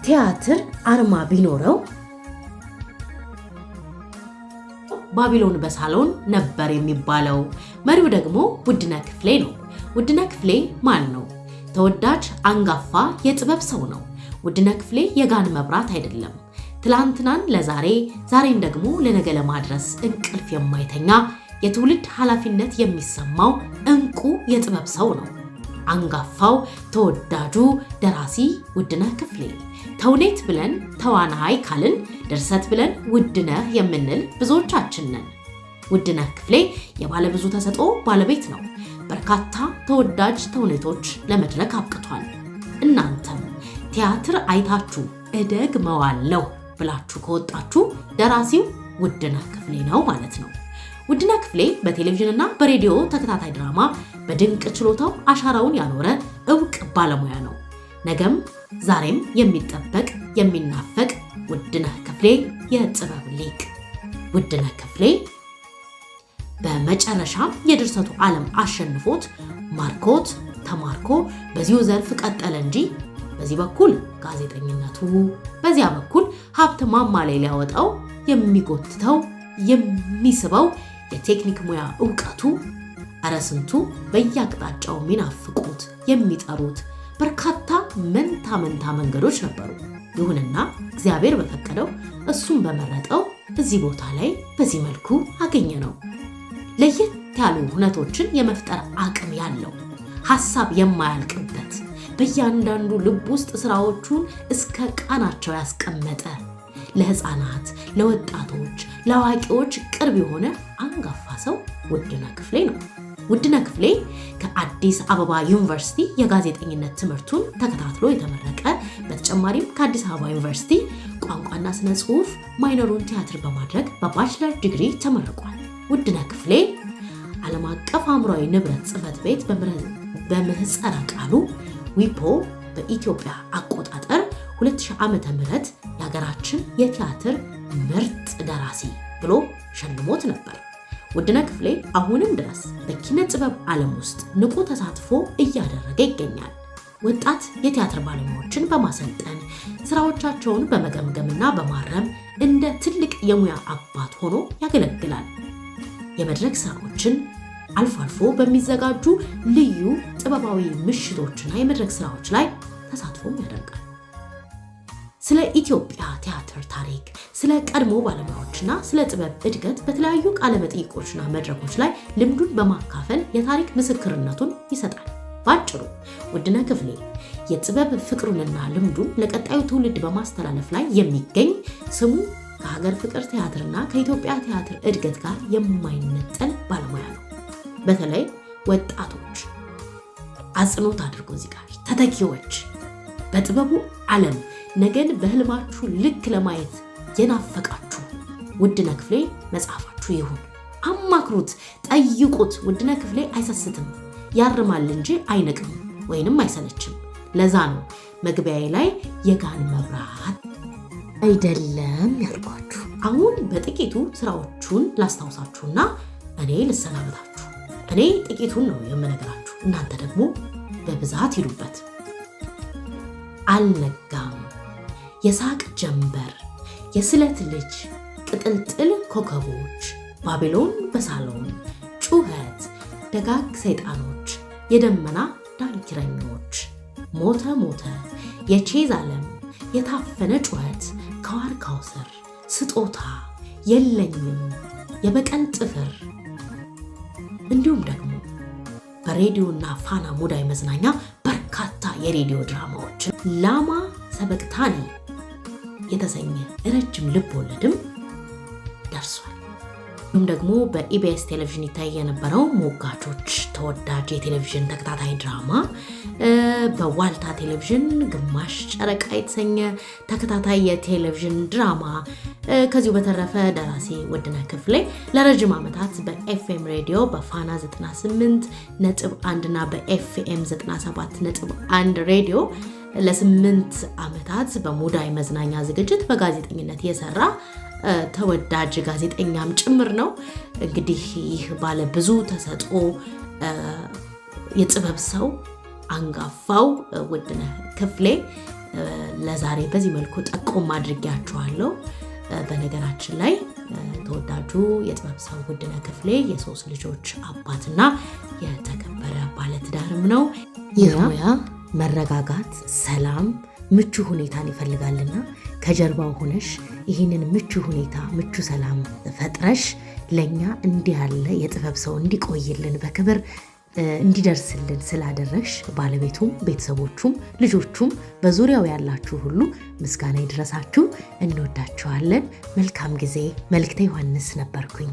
ቲያትር አርማ ቢኖረው ባቢሎን በሳሎን ነበር የሚባለው። መሪው ደግሞ ውድነህ ክፍሌ ነው። ውድነህ ክፍሌ ማን ነው? ተወዳጅ አንጋፋ የጥበብ ሰው ነው። ውድነህ ክፍሌ የጋን መብራት አይደለም። ትላንትናን ለዛሬ ዛሬን ደግሞ ለነገ ለማድረስ እንቅልፍ የማይተኛ የትውልድ ኃላፊነት የሚሰማው እንቁ የጥበብ ሰው ነው። አንጋፋው ተወዳጁ ደራሲ ውድነህ ክፍሌ። ተውኔት ብለን ተዋናይ ካልን ድርሰት ብለን ውድነህ የምንል ብዙዎቻችን ነን። ውድነህ ክፍሌ የባለብዙ ተሰጥኦ ባለቤት ነው። በርካታ ተወዳጅ ተውኔቶች ለመድረክ አብቅቷል። እናንተም ቲያትር አይታችሁ እደግመዋለሁ ብላችሁ ከወጣችሁ ደራሲው ውድነህ ክፍሌ ነው ማለት ነው። ውድነህ ክፍሌ በቴሌቪዥንና በሬዲዮ ተከታታይ ድራማ በድንቅ ችሎታው አሻራውን ያኖረ እውቅ ባለሙያ ነው። ነገም ዛሬም የሚጠበቅ የሚናፈቅ ውድነህ ክፍሌ የጥበብ ሊቅ። ውድነህ ክፍሌ በመጨረሻም የድርሰቱ ዓለም አሸንፎት ማርኮት ተማርኮ በዚሁ ዘርፍ ቀጠለ እንጂ በዚህ በኩል ጋዜጠኝነቱ፣ በዚያ በኩል ሀብት ማማ ላይ ሊያወጣው የሚጎትተው የሚስበው የቴክኒክ ሙያ ዕውቀቱ እረ ስንቱ በየአቅጣጫው የሚናፍቁት የሚጠሩት በርካታ መንታ መንገዶች ነበሩ። ይሁንና እግዚአብሔር በፈቀደው እሱም በመረጠው እዚህ ቦታ ላይ በዚህ መልኩ አገኘ ነው። ለየት ያሉ ሁነቶችን የመፍጠር አቅም ያለው ሐሳብ የማያልቅበት በእያንዳንዱ ልብ ውስጥ ስራዎቹን እስከ ቃናቸው ያስቀመጠ ለህፃናት፣ ለወጣቶች፣ ለአዋቂዎች ቅርብ የሆነ አንጋፋ ሰው ውድነህ ክፍሌ ነው። ውድነህ ክፍሌ ከአዲስ አበባ ዩኒቨርሲቲ የጋዜጠኝነት ትምህርቱን ተከታትሎ የተመረቀ፣ በተጨማሪም ከአዲስ አበባ ዩኒቨርሲቲ ቋንቋና ስነ ጽሑፍ ማይነሩን ቲያትር በማድረግ በባችለር ዲግሪ ተመርቋል። ውድነህ ክፍሌ ዓለም አቀፍ አእምሯዊ ንብረት ጽሕፈት ቤት በምህጻረ ቃሉ ዊፖ በኢትዮጵያ አቆጣጠር 2000 ዓመተ ምህረት የሀገራችን የቲያትር ምርጥ ደራሲ ብሎ ሸልሞት ነበር። ውድነህ ክፍሌ አሁንም ድረስ በኪነ ጥበብ ዓለም ውስጥ ንቁ ተሳትፎ እያደረገ ይገኛል። ወጣት የቲያትር ባለሙያዎችን በማሰልጠን ስራዎቻቸውን በመገምገምና በማረም እንደ ትልቅ የሙያ አባት ሆኖ ያገለግላል። የመድረክ ስራዎችን አልፎ አልፎ በሚዘጋጁ ልዩ ጥበባዊ ምሽቶችና የመድረክ ስራዎች ላይ ተሳትፎም ያደርጋል። ስለ ኢትዮጵያ ቲያትር ታሪክ፣ ስለ ቀድሞ ባለሙያዎችና ስለ ጥበብ እድገት በተለያዩ ቃለ መጠይቆችና መድረኮች ላይ ልምዱን በማካፈል የታሪክ ምስክርነቱን ይሰጣል። ባጭሩ ውድነህ ክፍሌ የጥበብ ፍቅሩንና ልምዱን ለቀጣዩ ትውልድ በማስተላለፍ ላይ የሚገኝ ስሙ ከሀገር ፍቅር ቲያትርና ከኢትዮጵያ ቲያትር እድገት ጋር የማይነጠል ባለሙያ ነው። በተለይ ወጣቶች አጽንኦት አድርጎ እዚህ ጋር ተተኪዎች በጥበቡ ዓለም ነገን በህልማችሁ ልክ ለማየት የናፈቃችሁ ውድነህ ክፍሌ መጽሐፋችሁ ይሁን። አማክሩት፣ ጠይቁት። ውድነህ ክፍሌ አይሰስትም፣ ያርማል እንጂ አይንቅም ወይንም አይሰለችም። ለዛ ነው መግቢያዬ ላይ የጋን መብራት አይደለም ያልኳችሁ። አሁን በጥቂቱ ስራዎቹን ላስታውሳችሁና እኔ ልሰናበታችሁ። እኔ ጥቂቱን ነው የምነግራችሁ፣ እናንተ ደግሞ በብዛት ሂዱበት። አልነጋም፣ የሳቅ ጀንበር፣ የስለት ልጅ፣ ቅጥልጥል ኮከቦች፣ ባቢሎን በሳሎን፣ ጩኸት፣ ደጋግ ሰይጣኖች፣ የደመና ዳንኪረኞች፣ ሞተ ሞተ፣ የቼዝ ዓለም፣ የታፈነ ጩኸት፣ ከዋርካው ስር፣ ስጦታ፣ የለኝም፣ የበቀል ጥፍር እንዲሁም ደግሞ በሬዲዮና ፋና ሙዳይ መዝናኛ በርካታ የሬዲዮ ድራማዎችን ላማ ሰበቅታኒ የተሰኘ ረጅም ልብ ወለድም ደርሷል። እንዲሁም ደግሞ በኢቢኤስ ቴሌቪዥን ይታይ የነበረው ሞጋቾች ተወዳጅ የቴሌቪዥን ተከታታይ ድራማ፣ በዋልታ ቴሌቪዥን ግማሽ ጨረቃ የተሰኘ ተከታታይ የቴሌቪዥን ድራማ። ከዚሁ በተረፈ ደራሲ ውድነህ ክፍሌ ለረጅም ዓመታት በኤፍኤም ሬዲዮ በፋና 98.1 እና በኤፍኤም 97.1 ሬዲዮ ለ8 ዓመታት በሙዳይ መዝናኛ ዝግጅት በጋዜጠኝነት የሰራ ተወዳጅ ጋዜጠኛም ጭምር ነው። እንግዲህ ይህ ባለ ብዙ ተሰጥኦ የጥበብ ሰው አንጋፋው ውድነህ ክፍሌ ለዛሬ በዚህ መልኩ ጠቆም አድርጌያችኋለሁ። በነገራችን ላይ ተወዳጁ የጥበብ ሰው ውድነህ ክፍሌ የ3 ልጆች አባትና የተከበረ ባለትዳርም ነው። ይህ ሙያ መረጋጋት፣ ሰላም፣ ምቹ ሁኔታን ይፈልጋልና ከጀርባው ሆነሽ ይህንን ምቹ ሁኔታ፣ ምቹ ሰላም ፈጥረሽ ለኛ እንዲህ ያለ የጥበብ ሰው እንዲቆይልን በክብር እንዲደርስልን ስላደረግሽ ባለቤቱም ቤተሰቦቹም ልጆቹም በዙሪያው ያላችሁ ሁሉ ምስጋና ይድረሳችሁ። እንወዳችኋለን። መልካም ጊዜ። መልእክተ ዮሐንስ ነበርኩኝ።